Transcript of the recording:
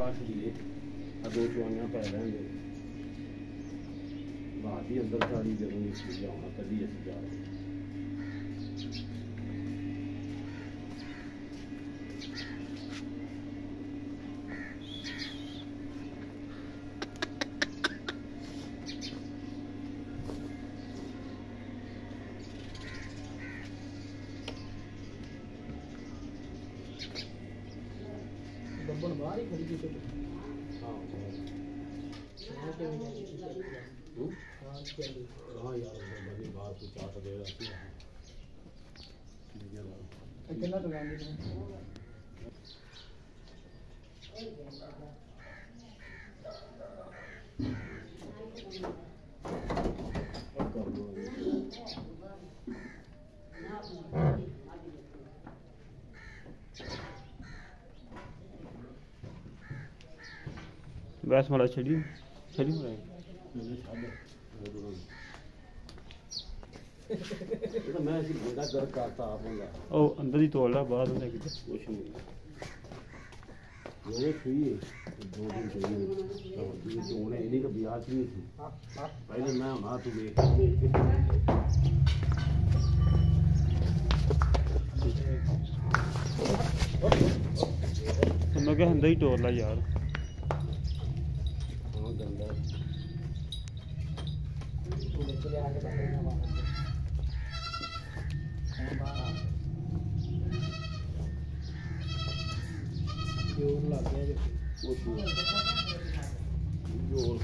लाख लिए दो चुआइयां पै लेंगे बात ही अंदर सारी जरूर जाना कभी अस जा रहे गब्बन बाहर ही खड़ी थी। हाँ हाँ यार बड़ी बात कुछ आ सके कितना तो गांधी ने बस माड़ा छड़ी छड़ी मैं बेड़ा गर्क करता आप ओ अंदर ही तोड़ ला बाहर होने की कुछ नहीं वो फ्री है 2 दिन चाहिए तो उन्हें इन्हीं का ब्याज नहीं थी पहले मैं वहाँ तू देख मैं क्या अंदर ही तोड़ ला यार जोर लग गया जोर